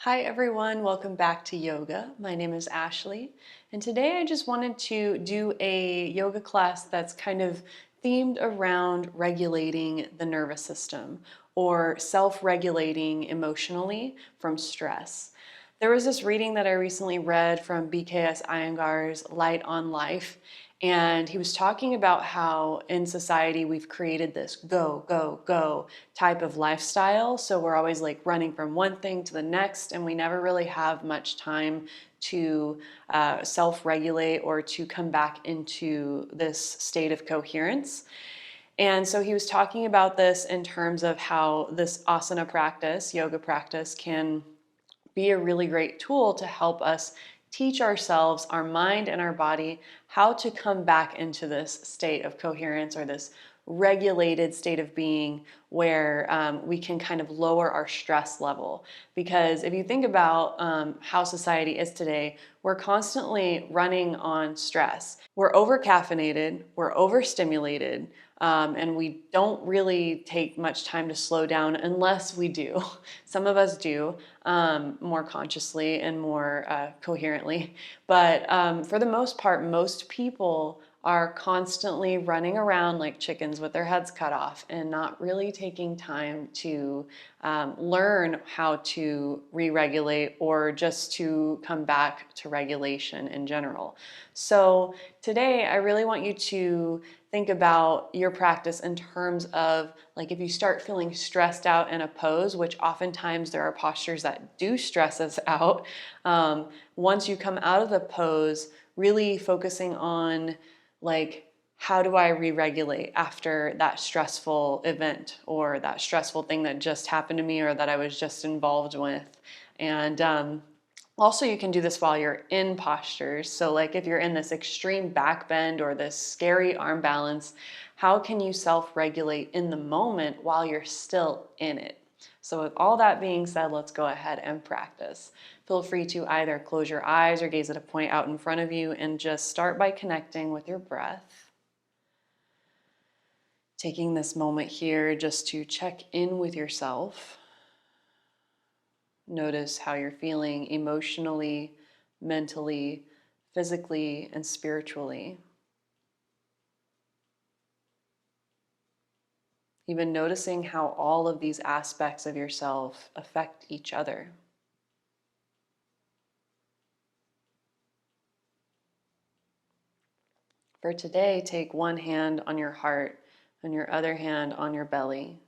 Hi everyone, welcome back to yoga. My name is Ashley, and today I just wanted to do a yoga class that's kind of themed around regulating the nervous system or self-regulating emotionally from stress. There was this reading that I recently read from BKS Iyengar's Light on Life, and he was talking about how in society we've created this go, go, go type of lifestyle. So we're always like running from one thing to the next, and we never really have much time to self-regulate or to come back into this state of coherence. And so he was talking about this in terms of how this asana practice, yoga practice, can be a really great tool to help us teach ourselves, our mind and our body, how to come back into this state of coherence or this regulated state of being where we can kind of lower our stress level. Because if you think about how society is today, we're constantly running on stress. We're over caffeinated, we're overstimulated, and we don't really take much time to slow down unless we do. Some of us do more consciously and more coherently. But for the most part, most people are constantly running around like chickens with their heads cut off and not really taking time to learn how to re-regulate or just to come back to regulation in general. So today I really want you to think about your practice in terms of like if you start feeling stressed out in a pose, which oftentimes there are postures that do stress us out, once you come out of the pose, really focusing on like, how do I re-regulate after that stressful event or that stressful thing that just happened to me or that I was just involved with? And also, you can do this while you're in postures. So like if you're in this extreme back bend or this scary arm balance, how can you self-regulate in the moment while you're still in it? So with all that being said, let's go ahead and practice. Feel free to either close your eyes or gaze at a point out in front of you and just start by connecting with your breath. Taking this moment here just to check in with yourself. Notice how you're feeling emotionally, mentally, physically, and spiritually. Even noticing how all of these aspects of yourself affect each other. For today, take one hand on your heart and your other hand on your belly.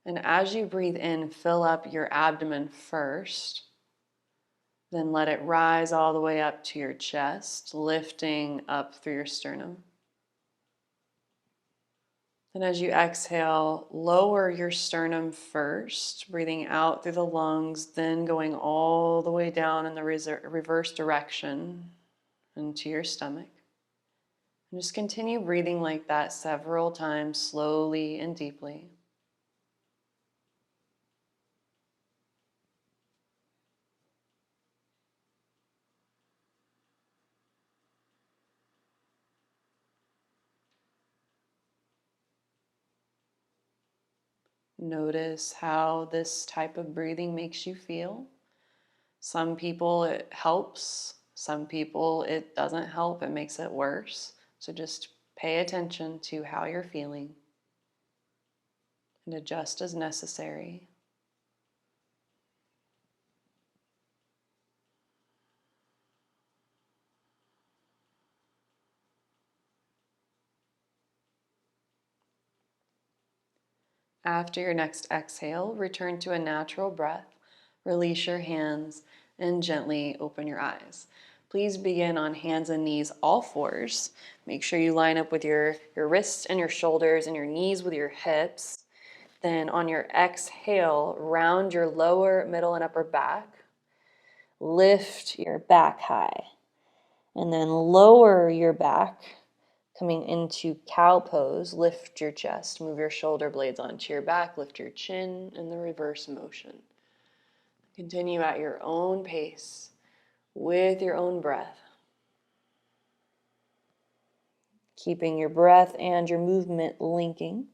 And as you breathe in, fill up your abdomen first. Then let it rise all the way up to your chest, lifting up through your sternum. And as you exhale, lower your sternum first, breathing out through the lungs, then going all the way down in the reverse direction into your stomach. And just continue breathing like that several times, slowly and deeply. Notice how this type of breathing makes you feel. Some people it helps, some people it doesn't help, it makes it worse. So just pay attention to how you're feeling and adjust as necessary. After your next exhale, return to a natural breath, release your hands, and gently open your eyes. Please begin on hands and knees, all fours. Make sure you line up with your wrists and your shoulders and your knees with your hips. Then on your exhale, round your lower, middle, and upper back. Lift your back high. And then lower your back, coming into cow pose. Lift your chest, move your shoulder blades onto your back, lift your chin in the reverse motion. Continue at your own pace with your own breath. Keeping your breath and your movement linking.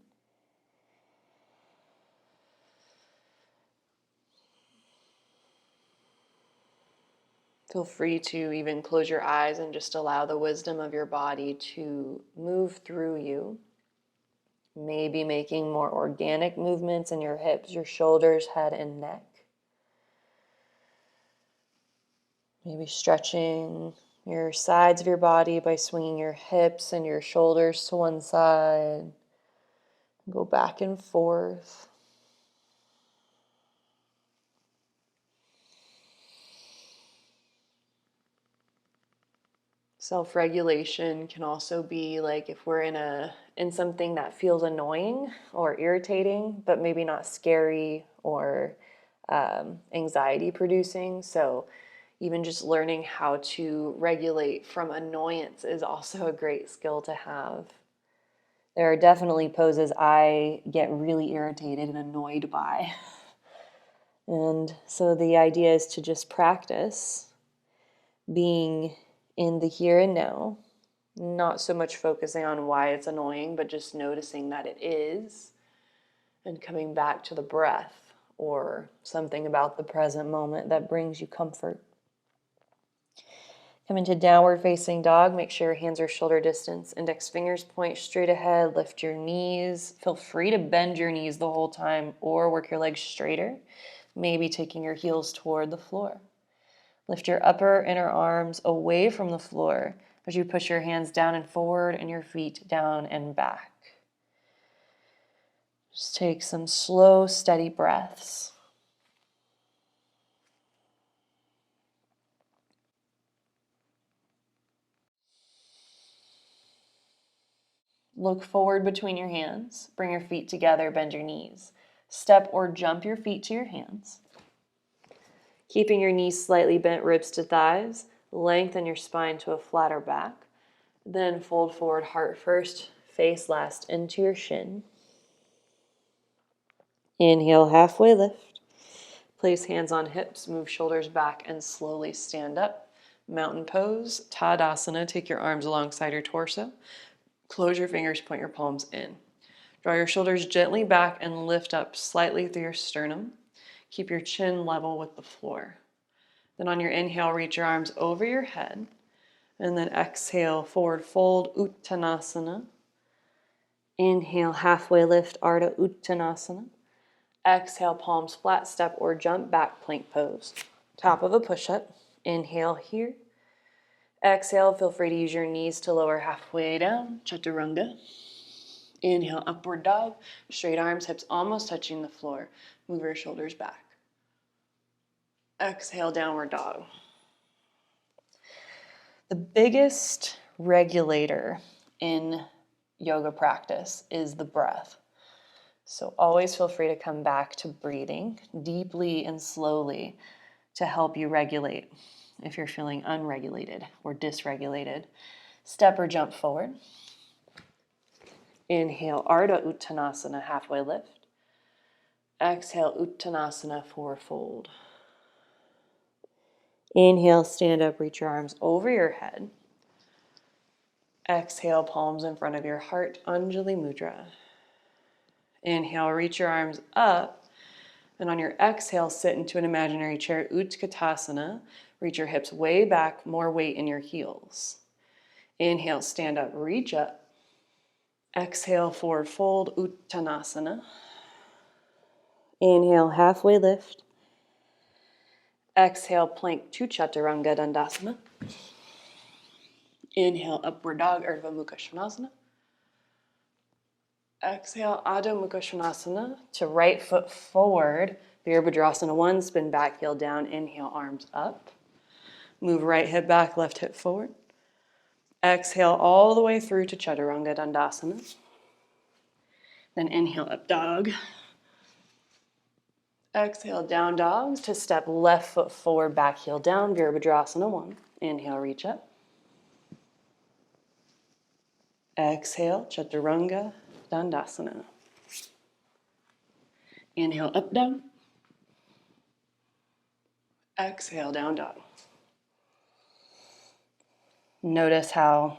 Feel free to even close your eyes and just allow the wisdom of your body to move through you. Maybe making more organic movements in your hips, your shoulders, head, and neck. Maybe stretching your sides of your body by swinging your hips and your shoulders to one side. Go back and forth. Self-regulation can also be like if we're in something that feels annoying or irritating, but maybe not scary or anxiety producing. So even just learning how to regulate from annoyance is also a great skill to have. There are definitely poses I get really irritated and annoyed by. And so the idea is to just practice being in the here and now, not so much focusing on why it's annoying, but just noticing that it is, and coming back to the breath or something about the present moment that brings you comfort. Come into downward facing dog. Make sure your hands are shoulder distance. Index fingers point straight ahead. Lift your knees. Feel free to bend your knees the whole time or work your legs straighter, maybe taking your heels toward the floor. Lift your upper inner arms away from the floor as you push your hands down and forward and your feet down and back. Just take some slow, steady breaths. Look forward between your hands. Bring your feet together, bend your knees. Step or jump your feet to your hands. Keeping your knees slightly bent, ribs to thighs. Lengthen your spine to a flatter back. Then fold forward, heart first, face last into your shin. Inhale, halfway lift. Place hands on hips, move shoulders back, and slowly stand up. Mountain pose, Tadasana. Take your arms alongside your torso. Close your fingers, point your palms in. Draw your shoulders gently back and lift up slightly through your sternum. Keep your chin level with the floor. Then on your inhale, reach your arms over your head. And then exhale, forward fold, Utkatasana. Inhale, halfway lift, Ardha Uttanasana. Exhale, palms flat, step or jump, back plank pose. Top of a push-up. Inhale here. Exhale, feel free to use your knees to lower halfway down, Chaturanga. Inhale, upward dog. Straight arms, hips almost touching the floor. Move your shoulders back. Exhale, downward dog. The biggest regulator in yoga practice is the breath. So always feel free to come back to breathing deeply and slowly to help you regulate if you're feeling unregulated or dysregulated. Step or jump forward. Inhale, Ardha Uttanasana, halfway lift. Exhale, Uttanasana, forward fold. Inhale, stand up, reach your arms over your head. Exhale, palms in front of your heart, Anjali Mudra. Inhale, reach your arms up. And on your exhale, sit into an imaginary chair, Utkatasana. Reach your hips way back, more weight in your heels. Inhale, stand up, reach up. Exhale, forward fold, Uttanasana. Inhale, halfway lift. Exhale, plank to Chaturanga Dandasana. Inhale, upward dog, Urdhva Mukha Svanasana. Exhale, Adho Mukha Svanasana to right foot forward. Virabhadrasana 1, spin back, heel down. Inhale, arms up. Move right hip back, left hip forward. Exhale all the way through to Chaturanga Dandasana. Then inhale, up dog. Exhale, down dogs to step left foot forward, back heel down. Virabhadrasana 1. Inhale, reach up. Exhale, Chaturanga Dandasana. Inhale, up dog. Exhale, down dog. Notice how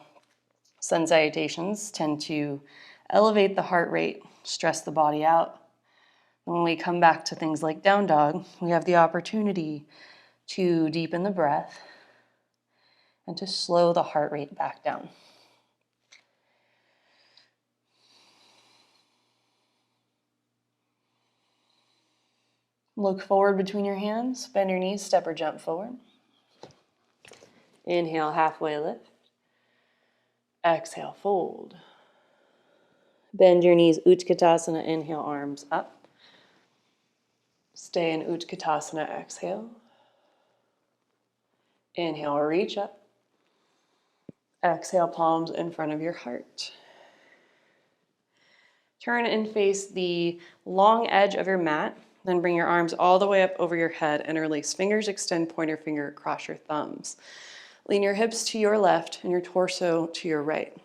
sun salutations tend to elevate the heart rate, stress the body out. When we come back to things like down dog, we have the opportunity to deepen the breath and to slow the heart rate back down. Look forward between your hands, bend your knees, step or jump forward. Inhale, halfway lift. Exhale, fold. Bend your knees, Utkatasana, inhale, arms up. Stay in Utkatasana, exhale. Inhale, reach up. Exhale, palms in front of your heart. Turn and face the long edge of your mat. Then bring your arms all the way up over your head. Interlace fingers, extend pointer finger across your thumbs. Lean your hips to your left and your torso to your right.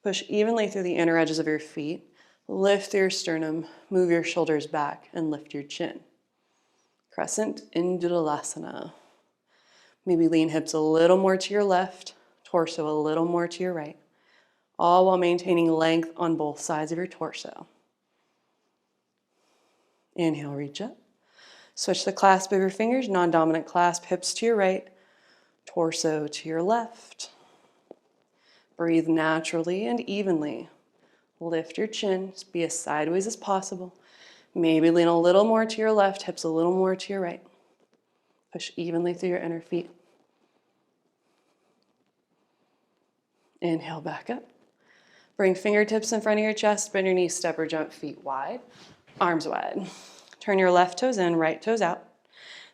Push evenly through the inner edges of your feet. Lift your sternum, move your shoulders back, and lift your chin. Crescent in Tadasana. Maybe lean hips a little more to your left, torso a little more to your right, all while maintaining length on both sides of your torso. Inhale, reach up. Switch the clasp of your fingers, non-dominant clasp, hips to your right, torso to your left. Breathe naturally and evenly. Lift your chin, just be as sideways as possible. Maybe lean a little more to your left, hips a little more to your right. Push evenly through your inner feet. Inhale, back up. Bring fingertips in front of your chest, bend your knees, step or jump, feet wide, arms wide. Turn your left toes in, right toes out.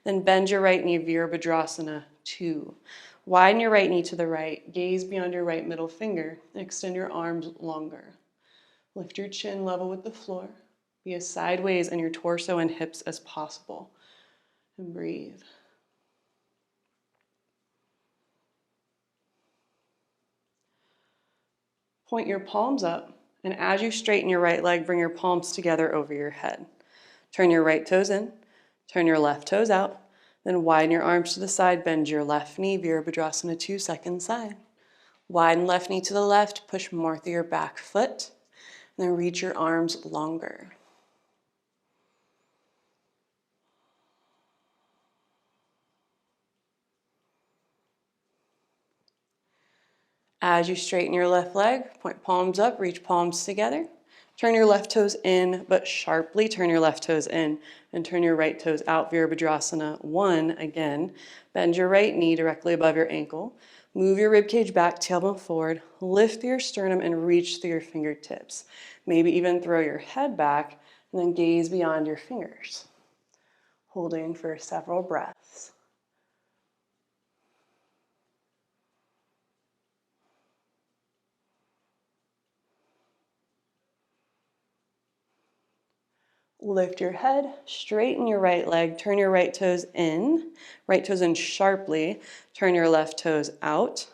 Then bend your right knee, Virabhadrasana 2. Widen your right knee to the right, gaze beyond your right middle finger, extend your arms longer. Lift your chin level with the floor. Be as sideways in your torso and hips as possible. And breathe. Point your palms up, and as you straighten your right leg, bring your palms together over your head. Turn your right toes in, turn your left toes out, then widen your arms to the side, bend your left knee, Virabhadrasana 2, second side. Widen left knee to the left, push more through your back foot, and then reach your arms longer. As you straighten your left leg, point palms up, reach palms together. Turn your left toes in, but sharply turn your left toes in and turn your right toes out, Virabhadrasana 1 again. Bend your right knee directly above your ankle. Move your ribcage back, tailbone forward. Lift your sternum and reach through your fingertips. Maybe even throw your head back and then gaze beyond your fingers. Holding for several breaths. Lift your head, straighten your right leg, turn your right toes in sharply, turn your left toes out,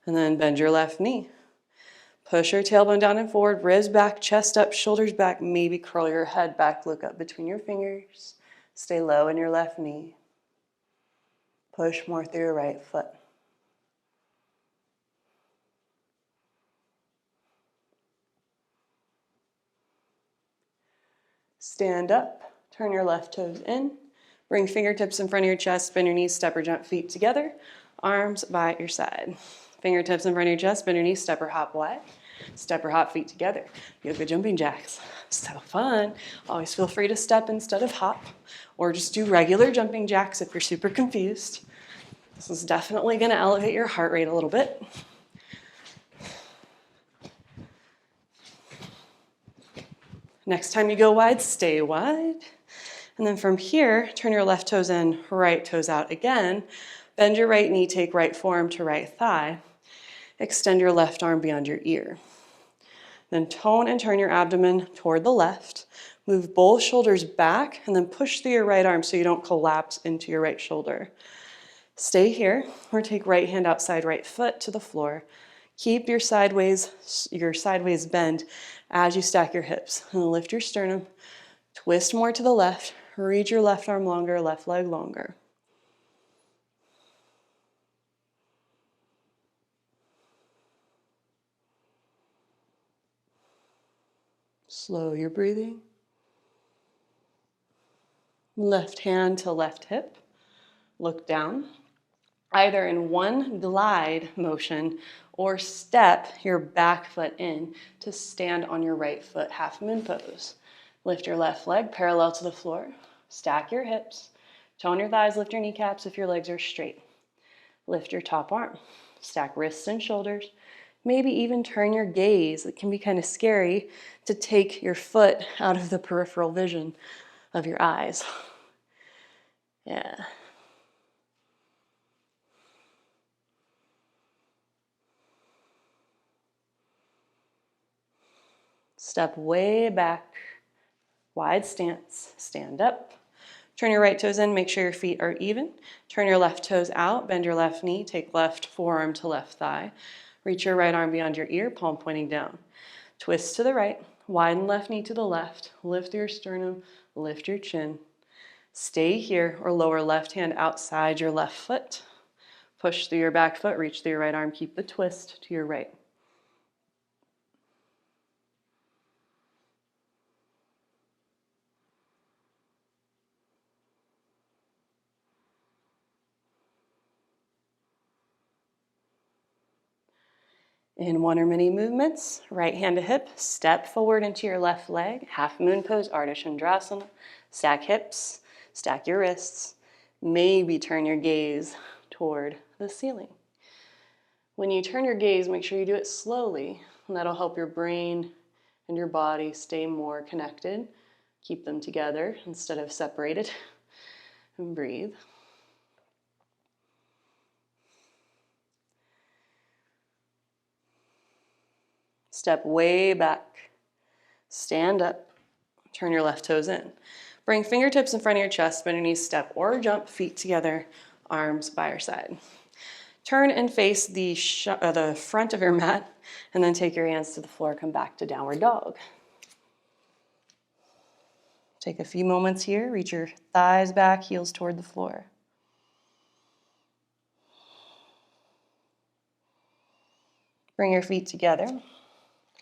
and then bend your left knee. Push your tailbone down and forward, ribs back, chest up, shoulders back, maybe curl your head back, look up between your fingers, stay low in your left knee. Push more through your right foot. Stand up, turn your left toes in, bring fingertips in front of your chest, bend your knees, step or jump, feet together, arms by your side. Fingertips in front of your chest, bend your knees, step or hop wide, step or hop, feet together. Yoga jumping jacks, so fun. Always feel free to step instead of hop, or just do regular jumping jacks if you're super confused. This is definitely gonna elevate your heart rate a little bit. Next time you go wide, stay wide. And then from here, turn your left toes in, right toes out again. Bend your right knee, take right forearm to right thigh. Extend your left arm beyond your ear. Then tone and turn your abdomen toward the left. Move both shoulders back and then push through your right arm so you don't collapse into your right shoulder. Stay here or take right hand outside right foot to the floor. Keep your sideways bend as you stack your hips. And lift your sternum, twist more to the left, reach your left arm longer, left leg longer. Slow your breathing. Left hand to left hip. Look down. either in one glide motion or step your back foot in to stand on your right foot, half moon pose. Lift your left leg parallel to the floor. Stack your hips. Tone your thighs, lift your kneecaps if your legs are straight. Lift your top arm. Stack wrists and shoulders. Maybe even turn your gaze. It can be kind of scary to take your foot out of the peripheral vision of your eyes. Yeah. Step way back, wide stance, stand up. Turn your right toes in, make sure your feet are even. Turn your left toes out, bend your left knee, take left forearm to left thigh. Reach your right arm beyond your ear, palm pointing down. Twist to the right, widen left knee to the left, lift your sternum, lift your chin. Stay here or lower left hand outside your left foot. Push through your back foot, reach through your right arm, keep the twist to your right. In one or many movements, right hand to hip, step forward into your left leg, half moon pose, Ardha Chandrasana. Stack hips, stack your wrists. Maybe turn your gaze toward the ceiling. When you turn your gaze, make sure you do it slowly, and that'll help your brain and your body stay more connected. Keep them together instead of separated. And breathe. Step way back. Stand up. Turn your left toes in. Bring fingertips in front of your chest, bend your knees, step or jump, feet together, arms by your side. Turn and face the front of your mat, and then take your hands to the floor, come back to downward dog. Take a few moments here, reach your thighs back, heels toward the floor. Bring your feet together.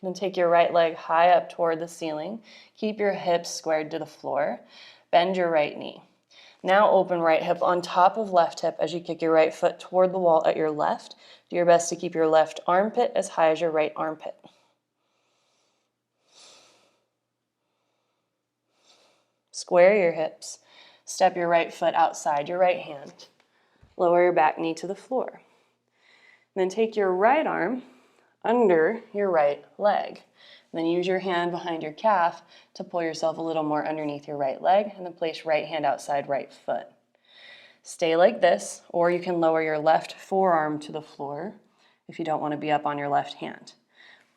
Then take your right leg high up toward the ceiling. Keep your hips squared to the floor. Bend your right knee. Now open right hip on top of left hip as you kick your right foot toward the wall at your left. Do your best to keep your left armpit as high as your right armpit. Square your hips. Step your right foot outside your right hand. Lower your back knee to the floor. Then take your right arm under your right leg. Then use your hand behind your calf to pull yourself a little more underneath your right leg, and then place right hand outside right foot. Stay like this, or you can lower your left forearm to the floor if you don't want to be up on your left hand.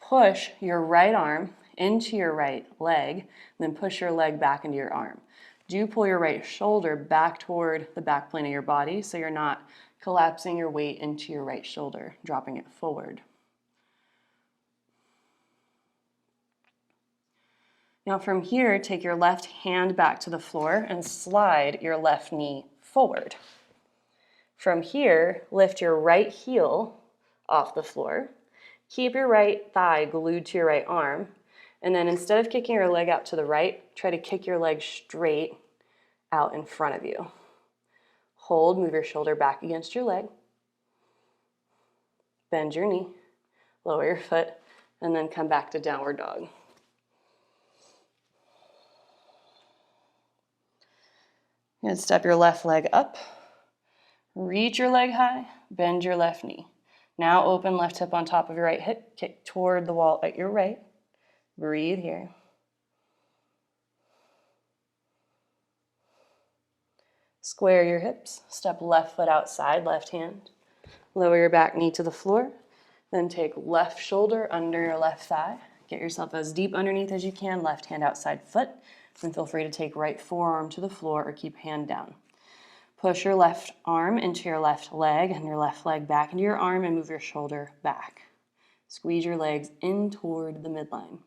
Push your right arm into your right leg, and then push your leg back into your arm. Do pull your right shoulder back toward the back plane of your body so you're not collapsing your weight into your right shoulder, dropping it forward. Now from here, take your left hand back to the floor and slide your left knee forward. From here, lift your right heel off the floor. Keep your right thigh glued to your right arm. And then instead of kicking your leg out to the right, try to kick your leg straight out in front of you. Hold, move your shoulder back against your leg. Bend your knee, lower your foot, and then come back to downward dog. And step your left leg up, reach your leg high, bend your left knee. Now open left hip on top of your right hip, kick toward the wall at your right. Breathe here. Square your hips, step left foot outside, left hand. Lower your back knee to the floor, then take left shoulder under your left thigh. Get yourself as deep underneath as you can, left hand outside foot. Then feel free to take right forearm to the floor or keep hand down. Push your left arm into your left leg and your left leg back into your arm and move your shoulder back. Squeeze your legs in toward the midline.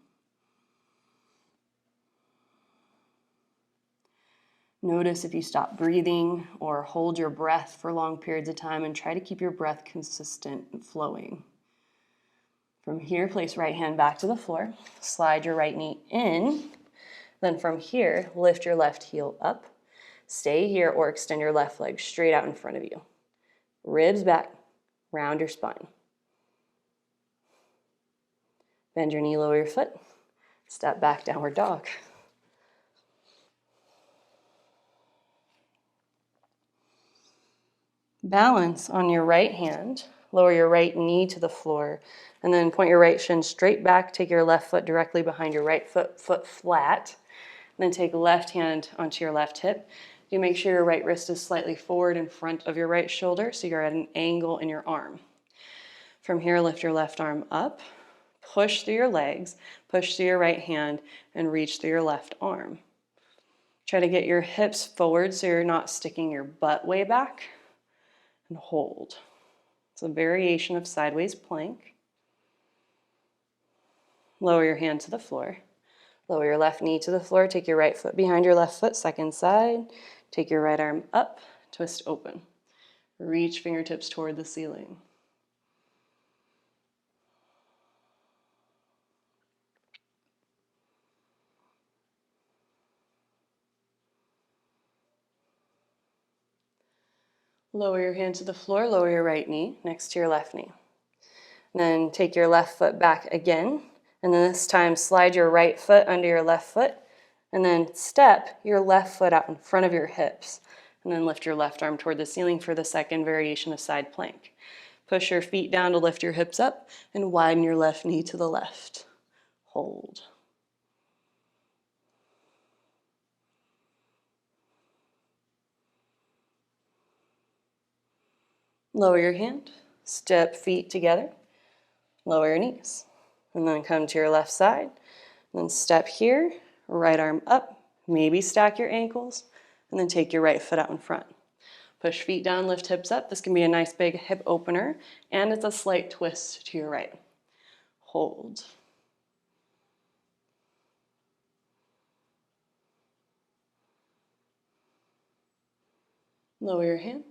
Notice if you stop breathing or hold your breath for long periods of time, and try to keep your breath consistent and flowing. From here, place right hand back to the floor. Slide your right knee in. Then from here, lift your left heel up. Stay here or extend your left leg straight out in front of you. Ribs back, round your spine. Bend your knee, lower your foot. Step back, downward dog. Balance on your right hand. Lower your right knee to the floor. And then point your right shin straight back. Take your left foot directly behind your right foot, foot flat. And then take left hand onto your left hip. You make sure your right wrist is slightly forward in front of your right shoulder so you're at an angle in your arm. From here, lift your left arm up. Push through your legs, push through your right hand, and reach through your left arm. Try to get your hips forward so you're not sticking your butt way back, and hold. It's a variation of sideways plank. Lower your hand to the floor. Lower your left knee to the floor. Take your right foot behind your left foot, second side. Take your right arm up, twist open. Reach fingertips toward the ceiling. Lower your hand to the floor, lower your right knee next to your left knee. Then take your left foot back again, and then this time slide your right foot under your left foot, and then step your left foot out in front of your hips, and then lift your left arm toward the ceiling for the second variation of side plank. Push your feet down to lift your hips up, and widen your left knee to the left. Hold. Lower your hand, step feet together, lower your knees, and then come to your left side, and then step here, right arm up, maybe stack your ankles, and then take your right foot out in front. Push feet down, lift hips up. This can be a nice big hip opener, and it's a slight twist to your right. Hold. Lower your hand.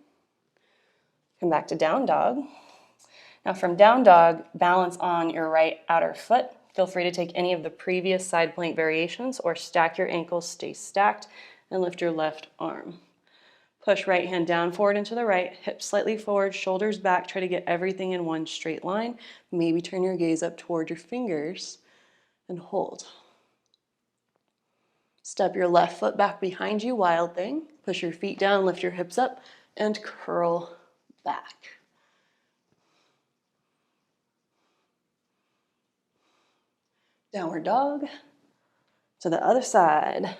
Come back to down dog. Now from down dog, balance on your right outer foot. Feel free to take any of the previous side plank variations or stack your ankles, stay stacked, and lift your left arm. Push right hand down forward into the right, hips slightly forward, shoulders back. Try to get everything in one straight line. Maybe turn your gaze up toward your fingers and hold. Step your left foot back behind you, wild thing. Push your feet down, lift your hips up, and curl back. Downward dog. To the other side.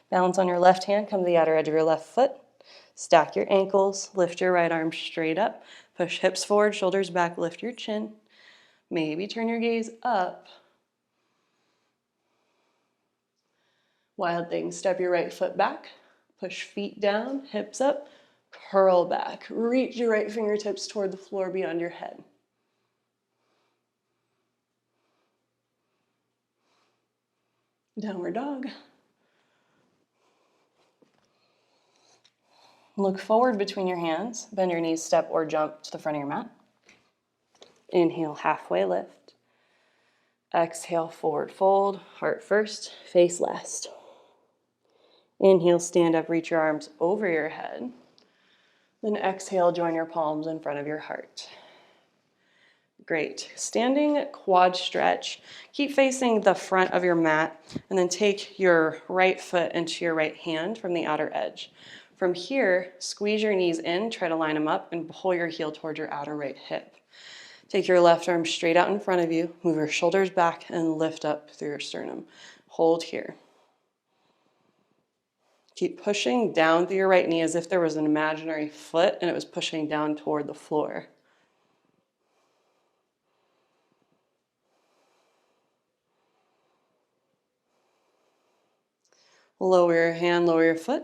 Balance on your left hand, come to the outer edge of your left foot. Stack your ankles, lift your right arm straight up. Push hips forward, shoulders back, lift your chin. Maybe turn your gaze up. Wild thing, step your right foot back. Push feet down, hips up, curl back. Reach your right fingertips toward the floor beyond your head. Downward dog. Look forward between your hands. Bend your knees, step or jump to the front of your mat. Inhale, halfway lift. Exhale, forward fold. Heart first, face last. Inhale, stand up, reach your arms over your head. Then exhale, join your palms in front of your heart. Great. Standing quad stretch. Keep facing the front of your mat and then take your right foot into your right hand from the outer edge. From here, squeeze your knees in, try to line them up and pull your heel toward your outer right hip. Take your left arm straight out in front of you, move your shoulders back and lift up through your sternum. Hold here. Keep pushing down through your right knee as if there was an imaginary foot and it was pushing down toward the floor. Lower your hand, lower your foot.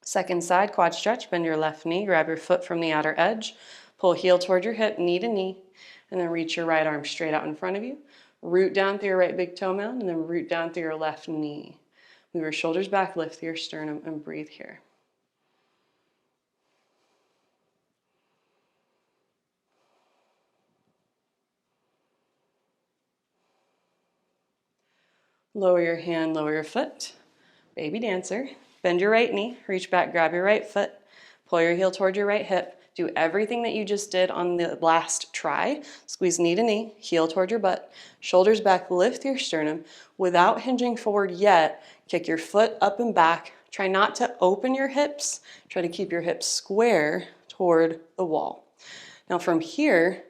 Second side, quad stretch, bend your left knee, grab your foot from the outer edge, pull heel toward your hip, knee to knee, and then reach your right arm straight out in front of you. Root down through your right big toe mound, and then root down through your left knee. Move your shoulders back, lift through your sternum, and breathe here. Lower your hand, lower your foot. Baby dancer. Bend your right knee, reach back, grab your right foot, pull your heel toward your right hip, Do everything that you just did on the last try. Squeeze knee to knee, heel toward your butt, shoulders back, lift your sternum. Without hinging forward yet, kick your foot up and back. Try not to open your hips. Try to keep your hips square toward the wall. Now from here,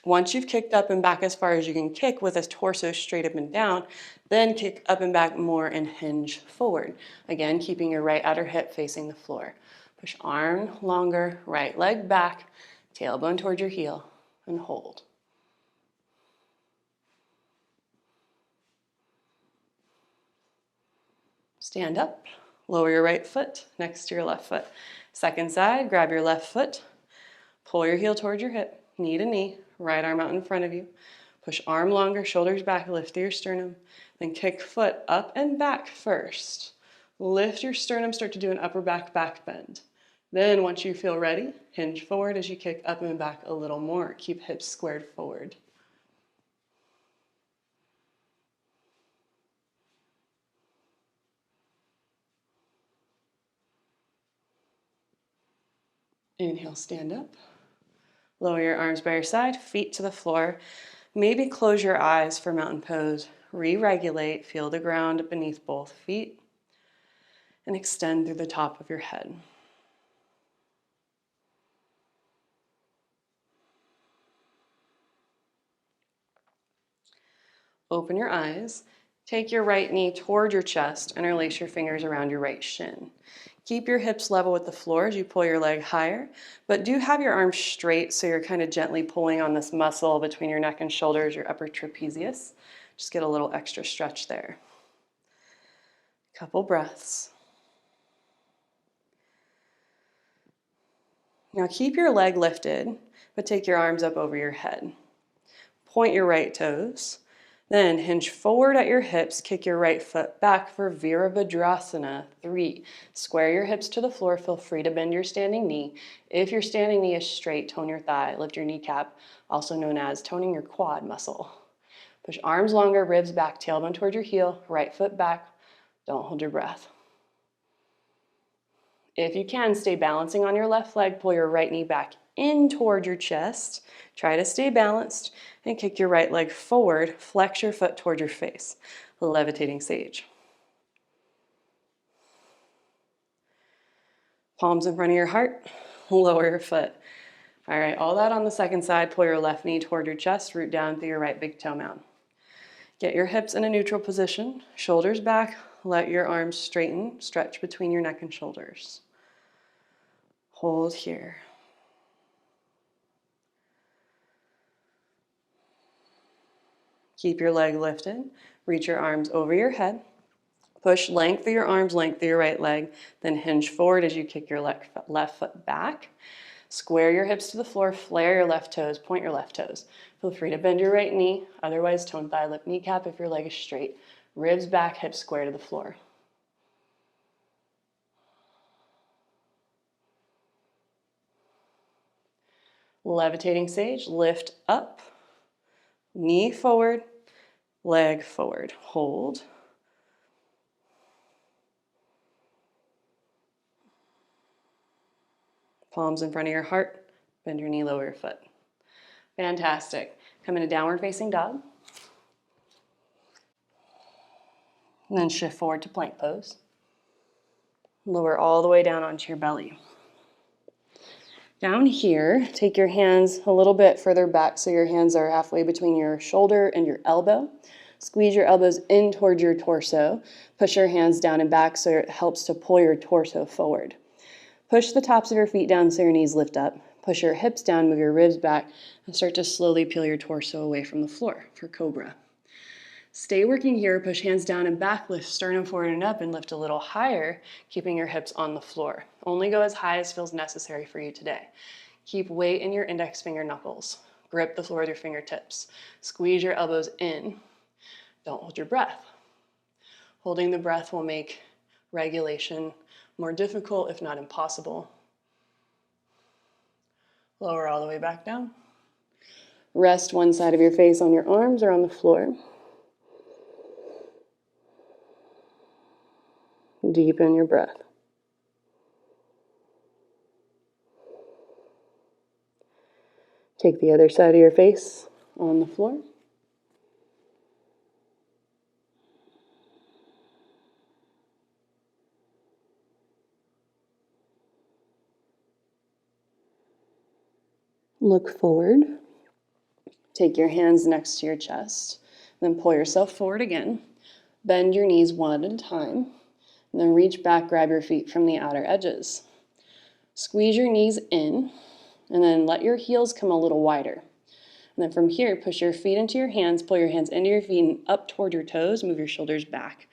once you've kicked up and back as far as you can kick with a torso straight up and down, then kick up and back more and hinge forward. Again, keeping your right outer hip facing the floor. Push arm longer, right leg back, tailbone toward your heel, and hold. Stand up, lower your right foot next to your left foot. Second side, grab your left foot, pull your heel toward your hip, knee to knee, right arm out in front of you. Push arm longer, shoulders back, lift your sternum. Then kick foot up and back first. Lift your sternum, start to do an upper back bend. Then once you feel ready, hinge forward as you kick up and back a little more. Keep hips squared forward. Inhale, stand up. Lower your arms by your side, feet to the floor. Maybe close your eyes for mountain pose. Re-regulate, feel the ground beneath both feet, and extend through the top of your head. Open your eyes. Take your right knee toward your chest, interlace your fingers around your right shin. Keep your hips level with the floor as you pull your leg higher, but do have your arms straight so you're kind of gently pulling on this muscle between your neck and shoulders, your upper trapezius. Just get a little extra stretch there. Couple breaths. Now keep your leg lifted, but take your arms up over your head. Point your right toes. Then hinge forward at your hips, kick your right foot back for Virabhadrasana 3. Square your hips to the floor, feel free to bend your standing knee. If your standing knee is straight, tone your thigh, lift your kneecap, also known as toning your quad muscle. Push arms longer, ribs back, tailbone toward your heel, right foot back. Don't hold your breath. If you can, stay balancing on your left leg, pull your right knee back in toward your chest. Try to stay balanced and kick your right leg forward. Flex your foot toward your face. Levitating sage. Palms in front of your heart. Lower your foot. All right, all that on the second side. Pull your left knee toward your chest. Root down through your right big toe mound. Get your hips in a neutral position. Shoulders back. Let your arms straighten. Stretch between your neck and shoulders. Hold here. Keep your leg lifted. Reach your arms over your head. Push length of your arms, length of your right leg. Then hinge forward as you kick your left foot back. Square your hips to the floor. Flare your left toes. Point your left toes. Feel free to bend your right knee. Otherwise, tone thigh, lip, kneecap if your leg is straight. Ribs back, hips square to the floor. Levitating sage. Lift up. Knee forward. Leg forward. Hold. Palms in front of your heart. Bend your knee, lower your foot. Fantastic. Come into downward facing dog. And then shift forward to plank pose. Lower all the way down onto your belly. Down here, take your hands a little bit further back so your hands are halfway between your shoulder and your elbow. Squeeze your elbows in towards your torso. Push your hands down and back so it helps to pull your torso forward. Push the tops of your feet down so your knees lift up. Push your hips down, move your ribs back, and start to slowly peel your torso away from the floor for cobra. Stay working here, push hands down and back, lift sternum forward and up, and lift a little higher, keeping your hips on the floor. Only go as high as feels necessary for you today. Keep weight in your index finger knuckles. Grip the floor with your fingertips. Squeeze your elbows in. Don't hold your breath. Holding the breath will make regulation more difficult, if not impossible. Lower all the way back down. Rest one side of your face on your arms or on the floor. Deepen your breath. Take the other side of your face on the floor. Look forward. Take your hands next to your chest. Then pull yourself forward again. Bend your knees one at a time. And then reach back, grab your feet from the outer edges. Squeeze your knees in, and then let your heels come a little wider. And then from here, push your feet into your hands, pull your hands into your feet and up toward your toes, move your shoulders back.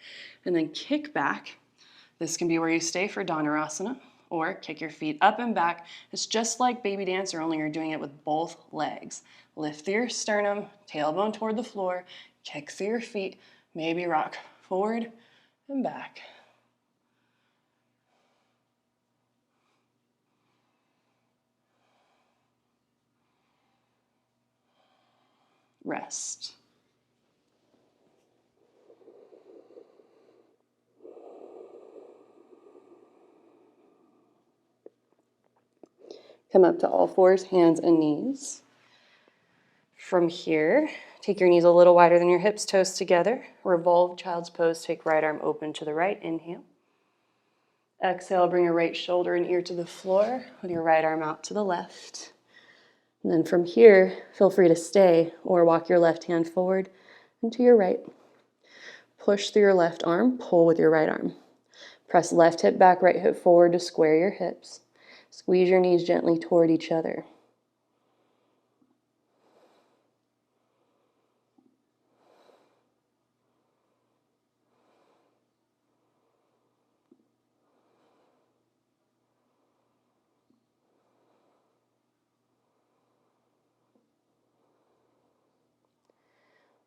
And then kick back. This can be where you stay for Dhanurasana, or kick your feet up and back. It's just like baby dancer, only you're doing it with both legs. Lift through your sternum, tailbone toward the floor, kick through your feet, maybe rock forward and back. Rest. Come up to all fours, hands and knees. From here, take your knees a little wider than your hips, toes together. Revolve child's pose, take right arm open to the right, inhale. Exhale, bring your right shoulder and ear to the floor with your right arm out to the left. And then from here, feel free to stay or walk your left hand forward and to your right. Push through your left arm, pull with your right arm. Press left hip back, right hip forward to square your hips. Squeeze your knees gently toward each other.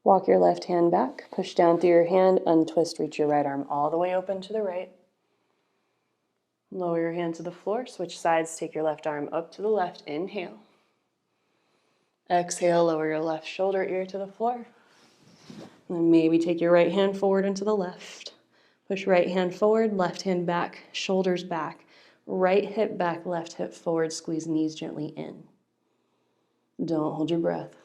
Walk your left hand back, push down through your hand, untwist, reach your right arm all the way open to the right. Lower your hand to the floor, switch sides, take your left arm up to the left, inhale. Exhale, lower your left shoulder, ear to the floor. And then maybe take your right hand forward and to the left. Push right hand forward, left hand back, shoulders back. Right hip back, left hip forward, squeeze knees gently in. Don't hold your breath.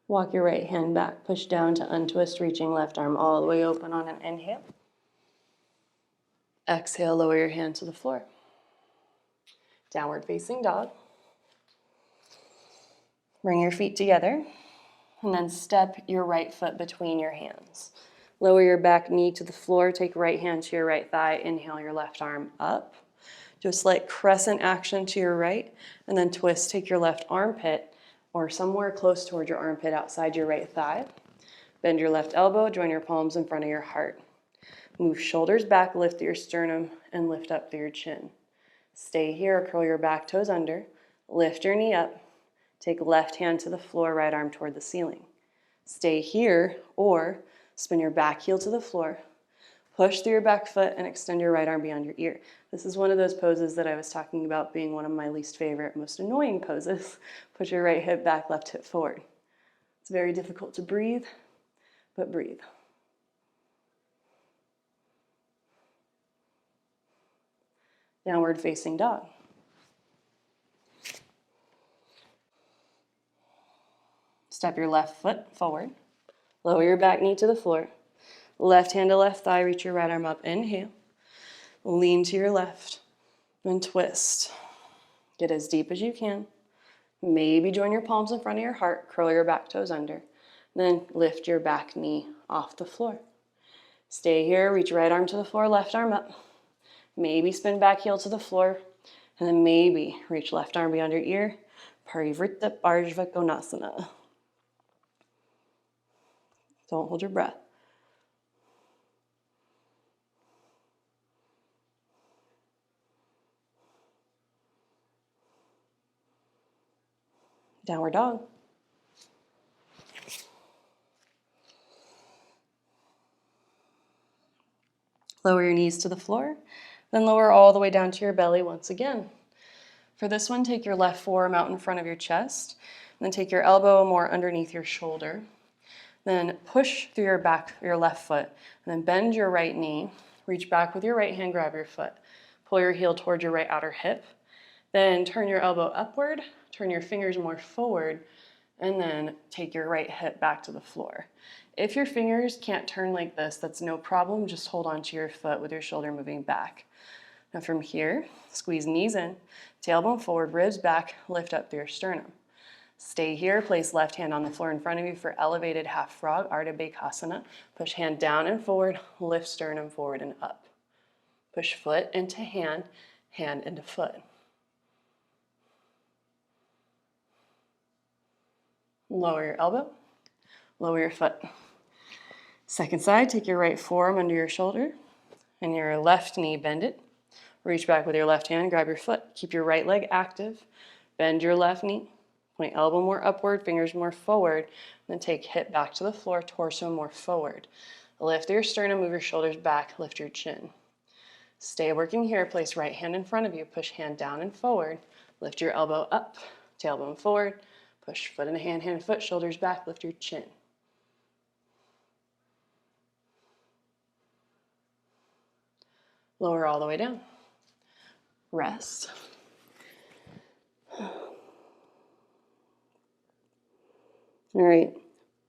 Walk your right hand back, push down to untwist, reaching left arm all the way open on an inhale. Exhale, lower your hand to the floor. Downward facing dog. Bring your feet together and then step your right foot between your hands. Lower your back knee to the floor, take right hand to your right thigh, inhale your left arm up. Do a slight crescent action to your right and then twist, take your left armpit or somewhere close toward your armpit outside your right thigh. Bend your left elbow, join your palms in front of your heart. Move shoulders back, lift your sternum, and lift up through your chin. Stay here, curl your back toes under, lift your knee up, take left hand to the floor, right arm toward the ceiling. Stay here, or spin your back heel to the floor, push through your back foot, and extend your right arm beyond your ear. This is one of those poses that I was talking about being one of my least favorite, most annoying poses. Push your right hip back, left hip forward. It's very difficult to breathe, but breathe. Downward facing dog. Step your left foot forward. Lower your back knee to the floor. Left hand to left thigh, reach your right arm up. Inhale. Lean to your left. Then twist. Get as deep as you can. Maybe join your palms in front of your heart. Curl your back toes under. Then lift your back knee off the floor. Stay here. Reach right arm to the floor, left arm up. Maybe spin back heel to the floor. And then maybe reach left arm beyond your ear. Parivrtta Parshva Konasana. Don't hold your breath. Downward dog. Lower your knees to the floor. Then lower all the way down to your belly once again. For this one, take your left forearm out in front of your chest, and then take your elbow more underneath your shoulder. Then push through your back, your left foot, and then bend your right knee. Reach back with your right hand, grab your foot. Pull your heel towards your right outer hip. Then turn your elbow upward, turn your fingers more forward, and then take your right hip back to the floor. If your fingers can't turn like this, that's no problem. Just hold on to your foot with your shoulder moving back. Now from here, squeeze knees in, tailbone forward, ribs back, lift up through your sternum. Stay here, place left hand on the floor in front of you for elevated half frog, Ardha Bakasana. Push hand down and forward, lift sternum forward and up. Push foot into hand, hand into foot. Lower your elbow, lower your foot. Second side, take your right forearm under your shoulder and your left knee, bend it. Reach back with your left hand, grab your foot. Keep your right leg active. Bend your left knee. Point elbow more upward, fingers more forward. Then take hip back to the floor, torso more forward. Lift your sternum, move your shoulders back, lift your chin. Stay working here. Place right hand in front of you. Push hand down and forward. Lift your elbow up, tailbone forward. Push foot into hand, hand, foot, shoulders back, lift your chin. Lower all the way down. Rest. All right,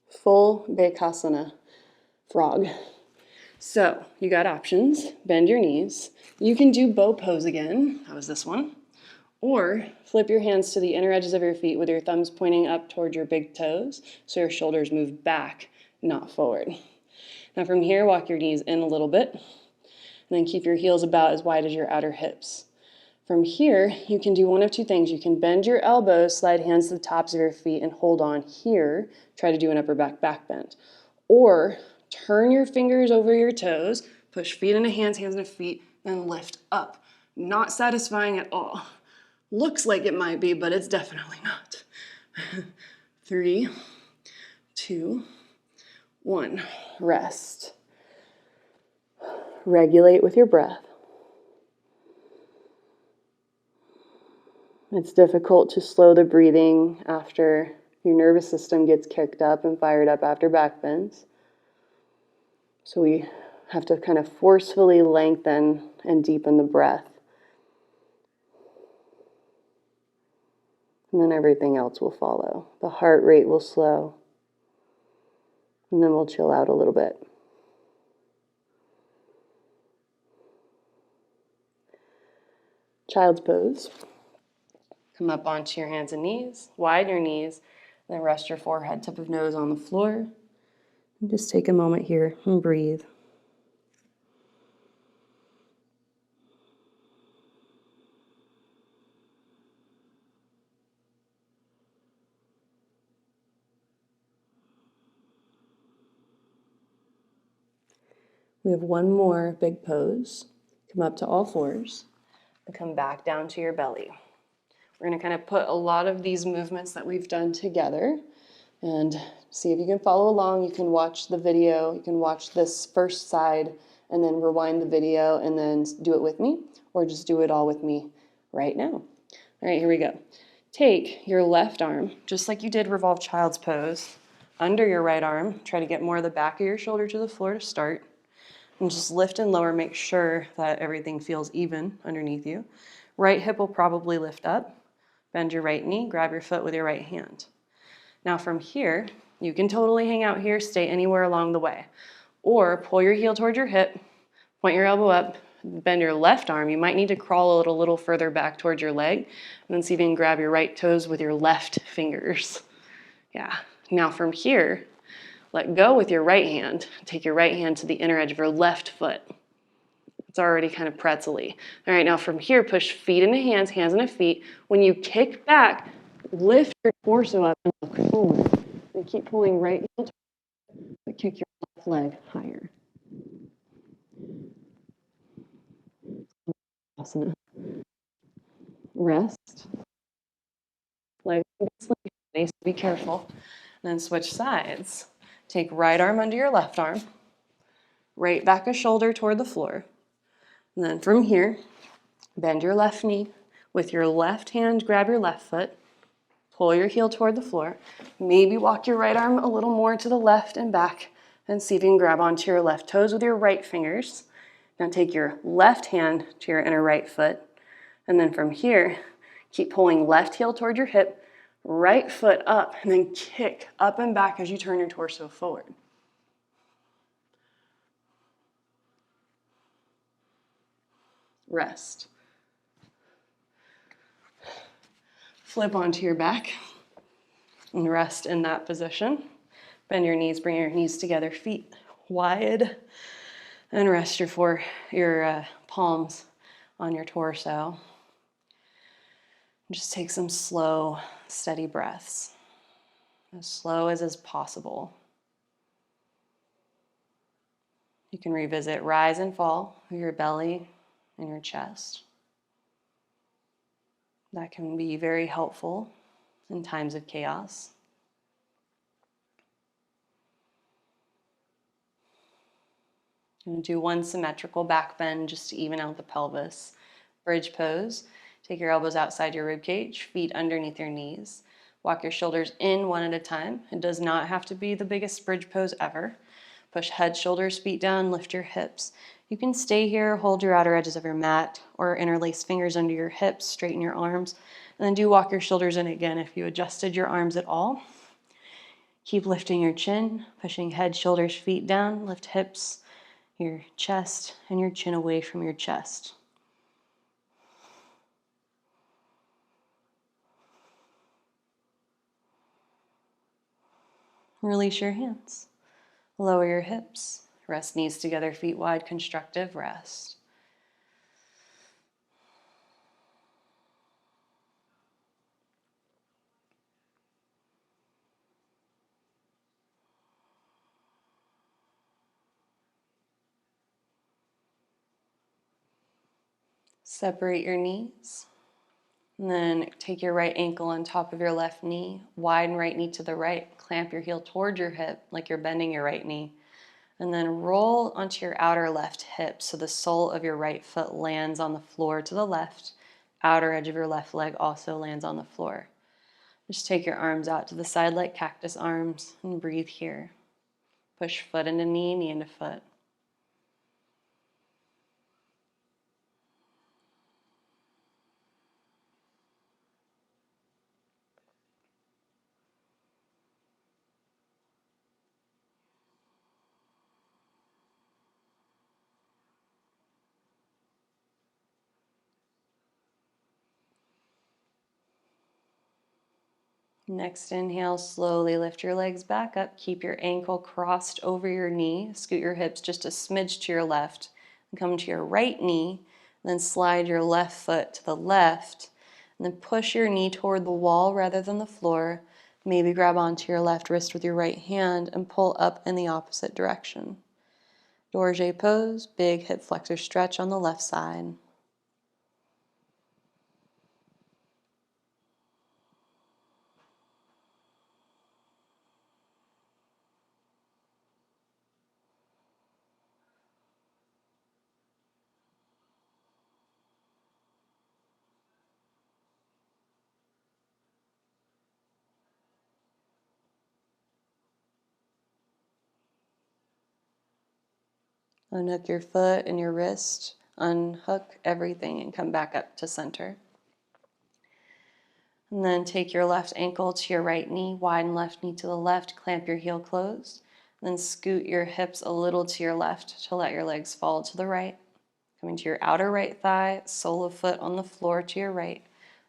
full Bakasana, frog. So you got options. Bend your knees. You can do bow pose again. That was this one. Or flip your hands to the inner edges of your feet with your thumbs pointing up toward your big toes so your shoulders move back, not forward. Now from here, walk your knees in a little bit and then keep your heels about as wide as your outer hips. From here, you can do one of two things. You can bend your elbows, slide hands to the tops of your feet and hold on here. Try to do an upper back bend. Or turn your fingers over your toes, push feet into hands, hands into feet, and lift up. Not satisfying at all. Looks like it might be, but it's definitely not. 3, 2, 1. Rest. Regulate with your breath. It's difficult to slow the breathing after your nervous system gets kicked up and fired up after back bends. So we have to kind of forcefully lengthen and deepen the breath. And then everything else will follow. The heart rate will slow. And then we'll chill out a little bit. Child's pose. Come up onto your hands and knees. Widen your knees. Then rest your forehead, tip of nose on the floor. And just take a moment here and breathe. We have one more big pose. Come up to all fours and come back down to your belly. We're going to kind of put a lot of these movements that we've done together and see if you can follow along. You can watch the video. You can watch this first side and then rewind the video and then do it with me, or just do it all with me right now. All right, here we go. Take your left arm, just like you did revolve child's pose, under your right arm. Try to get more of the back of your shoulder to the floor to start. And just lift and lower, make sure that everything feels even underneath you. Right hip will probably lift up. Bend your right knee, grab your foot with your right hand. Now from here, you can totally hang out here, stay anywhere along the way. Or pull your heel towards your hip, point your elbow up, bend your left arm. You might need to crawl a little further back towards your leg, and then see if you can grab your right toes with your left fingers. Yeah. Now from here, let go with your right hand. Take your right hand to the inner edge of your left foot. It's already kind of pretzel-y. All right, now from here, push feet into hands, hands into feet. When you kick back, lift your torso up and look forward. And keep pulling right heel, but kick your left leg higher. Asana. Rest. Leg sleepy, so be careful. And then switch sides. Take right arm under your left arm. Right back a shoulder toward the floor. And then from here, bend your left knee. With your left hand, grab your left foot. Pull your heel toward the floor. Maybe walk your right arm a little more to the left and back, and see if you can grab onto your left toes with your right fingers. Now take your left hand to your inner right foot. And then from here, keep pulling left heel toward your hip, right foot up, and then kick up and back as you turn your torso forward. Rest. Flip onto your back and rest in that position. Bend your knees, bring your knees together, feet wide, and rest your palms on your torso. Just take some slow, steady breaths, as slow as is possible. You can revisit rise and fall of your belly and your chest. That can be very helpful in times of chaos. I'm going to do one symmetrical back bend just to even out the pelvis. Bridge pose. Take your elbows outside your rib cage, feet underneath your knees. Walk your shoulders in one at a time. It does not have to be the biggest bridge pose ever. Push head, shoulders, feet down, lift your hips. You can stay here, hold your outer edges of your mat, or interlace fingers under your hips, straighten your arms, and then do walk your shoulders in again if you adjusted your arms at all. Keep lifting your chin, pushing head, shoulders, feet down, lift hips, your chest, and your chin away from your chest. Release your hands. Lower your hips. Rest knees together, feet wide, constructive rest. Separate your knees. And then take your right ankle on top of your left knee. Widen right knee to the right. Clamp your heel toward your hip like you're bending your right knee. And then roll onto your outer left hip so the sole of your right foot lands on the floor to the left. Outer edge of your left leg also lands on the floor. Just take your arms out to the side like cactus arms and breathe here. Push foot into knee, knee into foot. Next inhale, slowly lift your legs back up. Keep your ankle crossed over your knee. Scoot your hips just a smidge to your left. And come to your right knee. Then slide your left foot to the left. And then push your knee toward the wall rather than the floor. Maybe grab onto your left wrist with your right hand and pull up in the opposite direction. Dorje pose, big hip flexor stretch on the left side. Unhook your foot and your wrist. Unhook everything and come back up to center. And then take your left ankle to your right knee, widen left knee to the left, clamp your heel closed. Then scoot your hips a little to your left to let your legs fall to the right. Coming to your outer right thigh, sole of foot on the floor to your right.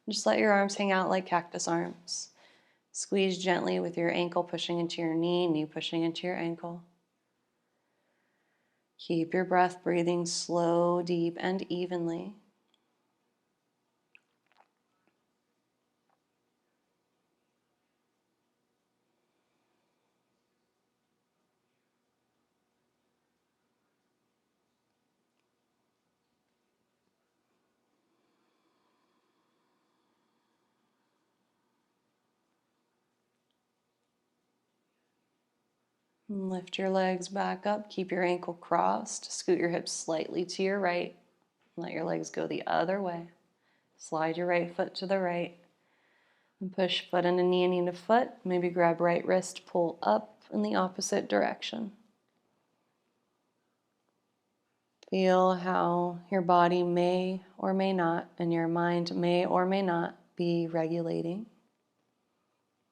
Just let your arms hang out like cactus arms. Squeeze gently with your ankle pushing into your knee, knee pushing into your ankle. Keep your breath breathing slow, deep, and evenly. Lift your legs back up. Keep your ankle crossed. Scoot your hips slightly to your right. Let your legs go the other way. Slide your right foot to the right. And push foot into knee and knee to foot. Maybe grab right wrist, pull up in the opposite direction. Feel how your body may or may not, and your mind may or may not be regulating.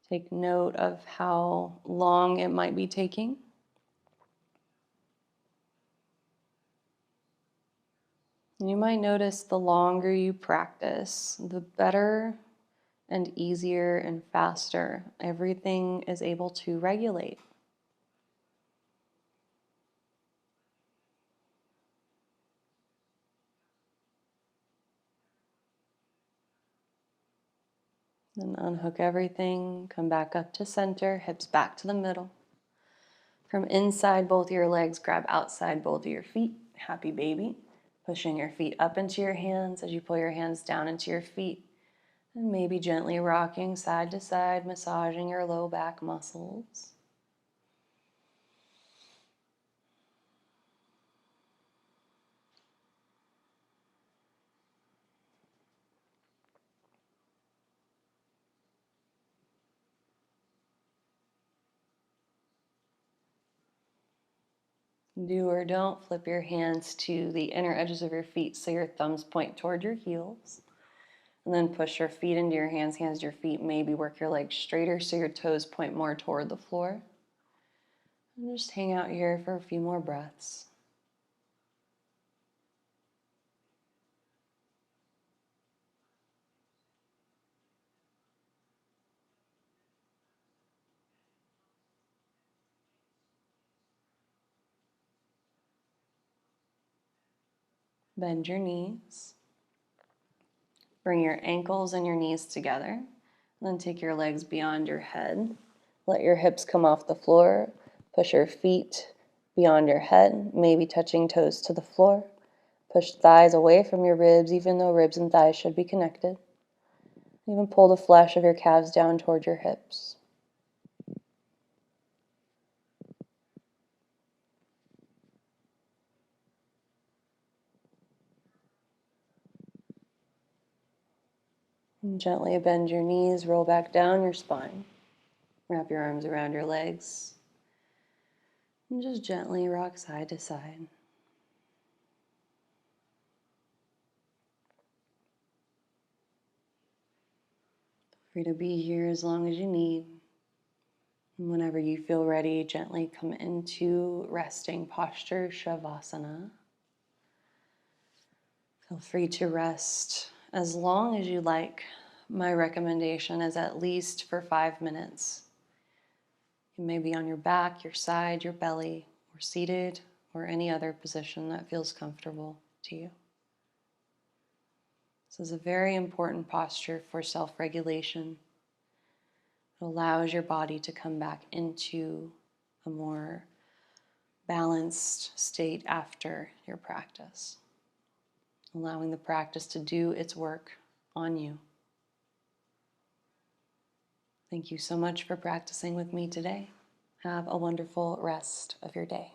Take note of how long it might be taking. You might notice the longer you practice, the better and easier and faster everything is able to regulate. Then unhook everything, come back up to center, hips back to the middle. From inside both your legs, grab outside both of your feet, happy baby. Pushing your feet up into your hands as you pull your hands down into your feet. And maybe gently rocking side to side, massaging your low back muscles. Do or don't flip your hands to the inner edges of your feet so your thumbs point toward your heels. And then push your feet into your hands to your feet. Maybe work your legs straighter so your toes point more toward the floor. And just hang out here for a few more breaths. Bend your knees. Bring your ankles and your knees together. And then take your legs beyond your head. Let your hips come off the floor. Push your feet beyond your head, maybe touching toes to the floor. Push thighs away from your ribs, even though ribs and thighs should be connected. Even pull the flesh of your calves down toward your hips. And gently bend your knees, roll back down your spine. Wrap your arms around your legs. And just gently rock side to side. Free to be here as long as you need. And whenever you feel ready, gently come into resting posture, Shavasana. Feel free to rest as long as you like. My recommendation is at least for 5 minutes. You may be on your back, your side, your belly, or seated, or any other position that feels comfortable to you. This is a very important posture for self-regulation. It allows your body to come back into a more balanced state after your practice, allowing the practice to do its work on you. Thank you so much for practicing with me today. Have a wonderful rest of your day.